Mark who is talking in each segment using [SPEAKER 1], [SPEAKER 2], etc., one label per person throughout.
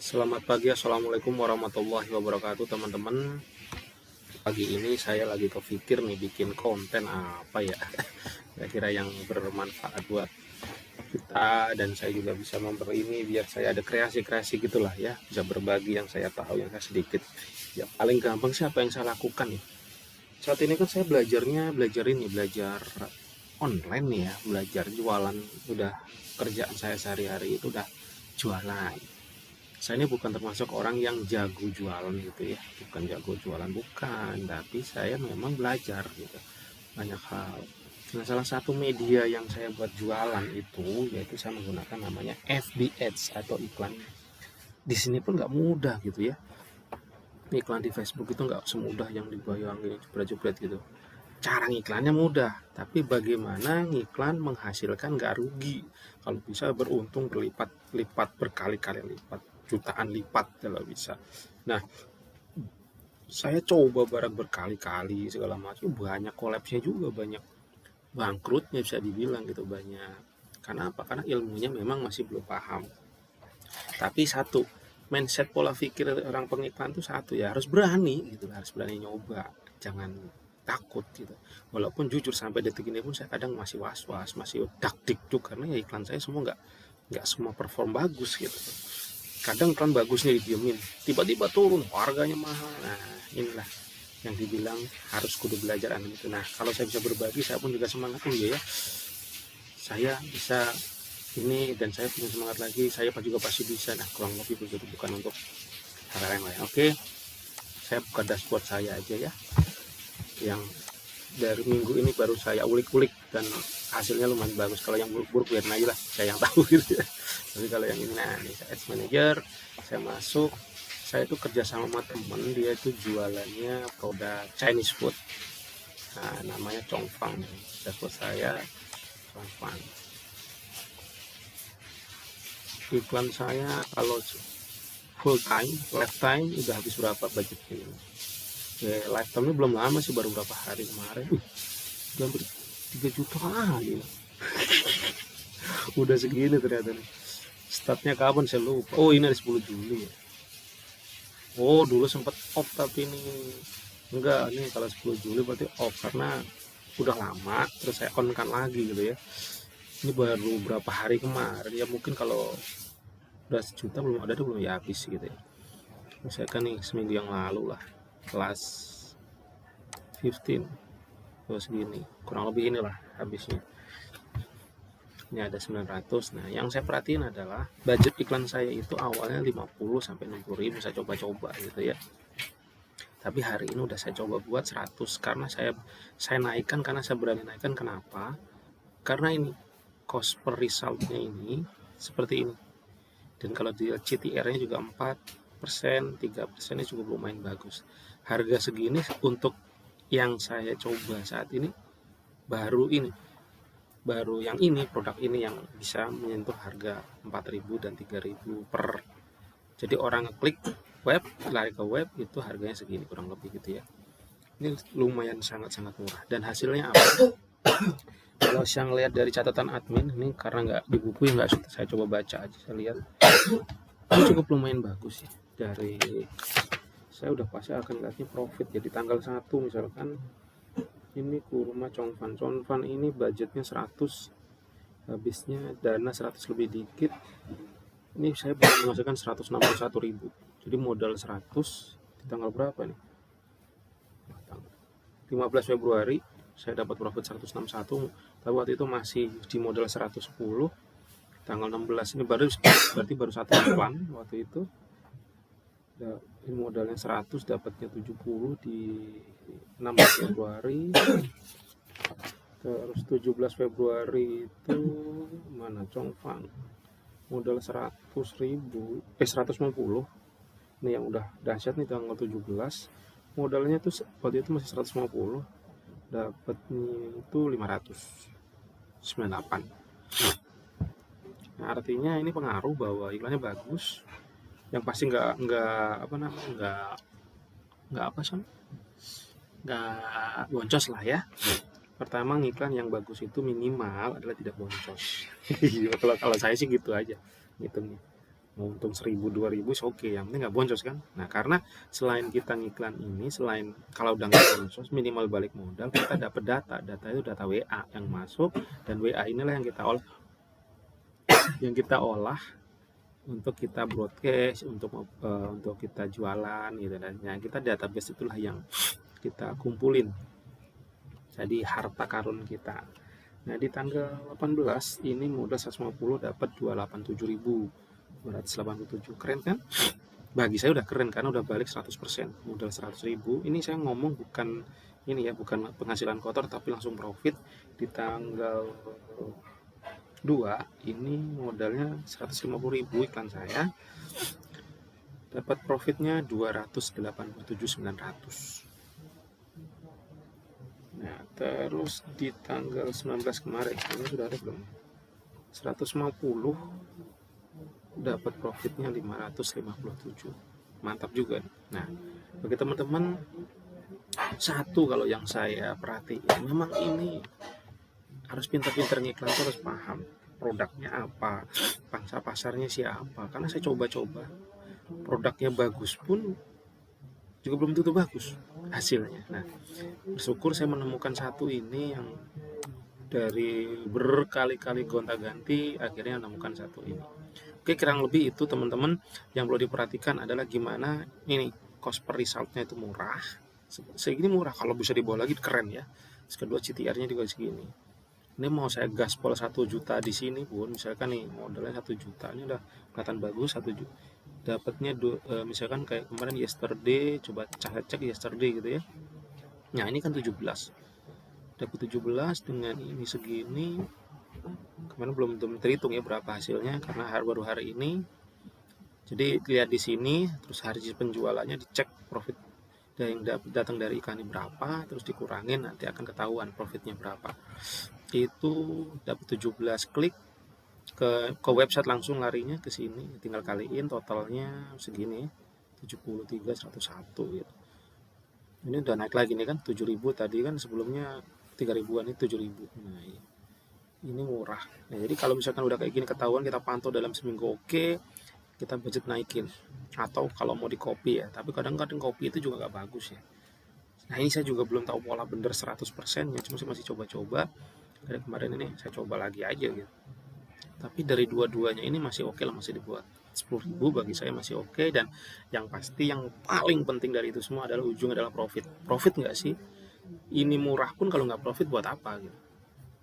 [SPEAKER 1] Selamat pagi, assalamualaikum warahmatullahi wabarakatuh teman-teman. Pagi ini saya lagi kepikir nih bikin konten apa ya, kira-kira yang bermanfaat buat kita, dan saya juga bisa memberi ini biar saya ada kreasi-kreasi gitulah ya, bisa berbagi yang saya tahu, yang saya sedikit. Ya paling gampang sih apa yang saya lakukan nih. Saat ini kan saya belajar online nih ya, belajar jualan. Udah kerjaan saya sehari-hari itu udah jualan. Saya ini bukan termasuk orang yang jago jualan gitu ya, bukan jago jualan, bukan, tapi saya memang belajar gitu banyak hal. Nah, salah satu media yang saya buat jualan itu yaitu saya menggunakan namanya FB Ads atau iklan. Di sini pun nggak mudah gitu ya, iklan di Facebook itu nggak semudah yang dibayangin jepret-jepret gitu. Cara ngiklannya mudah, tapi bagaimana ngiklan menghasilkan nggak rugi, kalau bisa beruntung berlipat-lipat, berkali-kali lipat, jutaan lipat kalau bisa. Nah, saya coba barang berkali-kali segala macam, banyak kolapsnya juga, banyak bangkrutnya bisa dibilang gitu, banyak. Karena apa? Karena ilmunya memang masih belum paham. Tapi satu, mindset pola pikir orang pengiklan itu satu ya, harus berani gitu, harus berani nyoba, jangan takut gitu. Walaupun jujur sampai detik ini pun saya kadang masih was-was, masih dak-dikduk, karena ya iklan saya semua nggak semua perform bagus gitu. Kadang iklan bagusnya didiemin, tiba-tiba turun harganya mahal. Nah, inilah yang dibilang harus kudu belajar itu. Nah, kalau saya bisa berbagi, saya pun juga semangat. Oh iya ya, saya bisa ini, dan saya punya semangat lagi, saya juga pasti bisa. Nah, kurang lebih begitu, bukan untuk hal yang lain. Oke, saya buka dashboard saya aja ya, yang dari minggu ini baru saya ulik-ulik dan hasilnya lumayan bagus. Kalau yang buruk-buruk biar aja lah, saya yang tahu gitu ya. Tapi kalau yang ini, nah ini saya ads manager, saya masuk. Saya itu kerja sama temen, dia itu jualannya produk Chinese food, nah namanya Chongfang. Dashboard saya Chongfang. Iklan saya kalau full time, lifetime udah habis berapa budgetnya ini? Ya, lifetime ini belum lama sih, baru berapa hari kemarin. Udah hampir 3 juta kali. Udah segini ternyata nih. Startnya kapan saya lupa. Oh, ini ada 10 Juli ya. Oh, dulu sempat off, tapi ini enggak, ini kalau 10 Juli berarti off karena udah lama, terus saya on kan lagi gitu ya. Ini baru berapa hari kemarin ya, mungkin kalau udah sejuta belum ada, belum ya habis gitu ya. Misalkan nih seminggu yang lalu lah, kelas 15 terus segini, kurang lebih inilah habisnya. Ini ada 900. Nah, yang saya perhatiin adalah budget iklan saya itu awalnya 50 sampai 60 ribu, saya coba-coba gitu ya. Tapi hari ini udah saya coba buat 100, karena saya naikkan, karena saya berani naikkan. Kenapa? Karena ini cost per resultnya ini seperti ini. Dan kalau di CTR-nya juga 4%, 3% ini cukup lumayan bagus. Harga segini untuk yang saya coba saat ini baru yang ini, produk ini yang bisa menyentuh harga 4.000 dan 3.000 per. Jadi orang ngeklik web, lari ke web, itu harganya segini kurang lebih gitu ya. Ini lumayan sangat-sangat murah, dan hasilnya apa? Kalau saya ngelihat dari catatan admin ini, karena nggak di buku ya, nggak, saya coba baca aja, saya lihat ini cukup lumayan bagus ya. Dari saya udah pasti akan lihatnya profit. Jadi tanggal 1 misalkan ini kurma Chongfan ini budgetnya 100, habisnya dana 100 lebih dikit. Ini saya baru menghasilkan 161 ribu. Jadi modal 100 di tanggal berapa nih? 15 Februari saya dapat profit 161, tapi waktu itu masih di modal 110. Tanggal 16 ini berarti baru satu iklan waktu itu. Ini modalnya 100, dapatnya 70 di 16 Februari. Terus 17 Februari itu mana Chongfang, modal 100 ribu, 150. Ini yang udah dahsyat nih, tanggal 17 modalnya tuh waktu itu masih 150, dapatnya itu 598. Nah, artinya ini pengaruh bahwa iklannya bagus, yang pasti nggak boncos lah ya. Pertama, ngiklan yang bagus itu minimal adalah tidak boncos. kalau saya sih gitu aja ngitungnya. mau untung 1000 2000 oke, yang penting nggak boncos kan. Nah, karena selain kita ngiklan ini, selain kalau udah nggak boncos minimal balik modal, kita dapat data itu data WA yang masuk, dan WA inilah yang kita olah untuk kita broadcast, untuk kita jualan gitu. Dan yang kita database itulah yang kita kumpulin jadi harta karun kita. Nah, di tanggal 18 ini modal 150 dapat 287.287. Keren kan? Bagi saya udah keren karena udah balik 100%. Modal 100.000. Ini saya ngomong bukan ini ya, bukan penghasilan kotor tapi langsung profit. Di tanggal 2 ini modalnya 150.000 iklan saya. Dapat profitnya 287.900. Nah, terus di tanggal 19 kemarin, ini sudah ada belum? 150 dapat profitnya 557. Mantap juga. Nah, bagi teman-teman, satu kalau yang saya perhatiin, memang ini harus pintar-pintar ngiklan, harus paham produknya apa, pangsa pasarnya siapa. Karena saya coba-coba, produknya bagus pun juga belum tentu bagus hasilnya. Nah, bersyukur saya menemukan satu ini yang dari berkali-kali gonta-ganti akhirnya menemukan satu ini. Oke, kurang lebih itu teman-teman. Yang perlu diperhatikan adalah gimana ini cost per resultnya itu murah. Segini murah, kalau bisa dibawa lagi keren ya. Terus kedua CTR-nya juga segini. Ini mau saya gaspol 1 juta di sini pun, misalkan nih modalnya 1 juta, ini udah kelihatan bagus 1 juta. Dapatnya misalkan kayak kemarin yesterday, coba cek yesterday gitu ya. Nah, ini kan 17. Dapat 17 dengan ini segini. Kemarin belum terhitung ya berapa hasilnya karena baru hari ini. Jadi lihat di sini, terus hari penjualannya dicek profit yang datang dari iklan ini berapa, terus dikurangin, nanti akan ketahuan profitnya berapa. Itu dapat 17 klik ke website, langsung larinya ke sini, tinggal kaliin totalnya segini 73.101 gitu. Ini udah naik lagi nih kan, 7.000 tadi kan, sebelumnya 3.000-an, ini 7.000. Nah, ini murah. Nah, jadi kalau misalkan udah kayak gini ketahuan, kita pantau dalam seminggu oke, kita budget naikin. Atau kalau mau di copy ya, tapi kadang-kadang copy itu juga nggak bagus ya. Nah, ini saya juga belum tahu pola bener 100% ya, cuma saya masih coba-coba. Dari kemarin ini saya coba lagi aja gitu. Tapi dari dua-duanya ini masih oke lah, masih dibuat 10.000 bagi saya masih oke. Dan yang pasti yang paling penting dari itu semua adalah ujung adalah profit. Profit nggak sih? Ini murah pun kalau nggak profit buat apa gitu.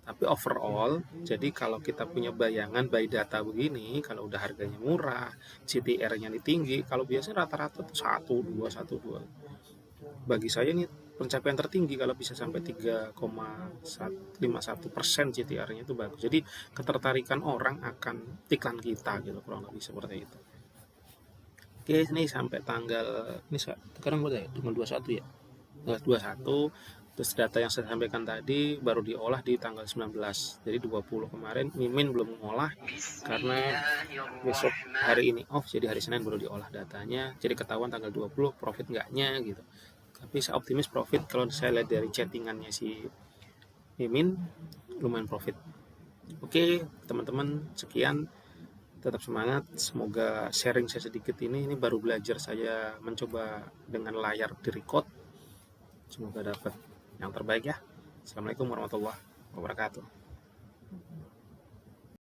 [SPEAKER 1] Tapi overall, jadi kalau kita punya bayangan by data begini, kalau udah harganya murah, CTR-nya tinggi, kalau biasanya rata-rata tuh 1,2. Bagi saya ini pencapaian tertinggi kalau bisa sampai 3,51% CTR-nya itu bagus. Jadi ketertarikan orang akan iklan kita gitu, kurang lebih seperti itu. Oke, ini sampai tanggal ini sekarang udah ya, cuma 21 ya. 21. Terus data yang saya sampaikan tadi baru diolah di tanggal 19. Jadi 20 kemarin Mimin belum mengolah karena besok hari ini off, jadi hari Senin baru diolah datanya. Jadi ketahuan tanggal 20 profit enggaknya gitu. Tapi saya optimis profit, kalau saya lihat dari chattingannya si Mimin lumayan profit. Oke, teman-teman, sekian. Tetap semangat, semoga sharing saya sedikit ini baru belajar saya mencoba dengan layar di record. Semoga dapat yang terbaik ya. Assalamualaikum warahmatullahi wabarakatuh.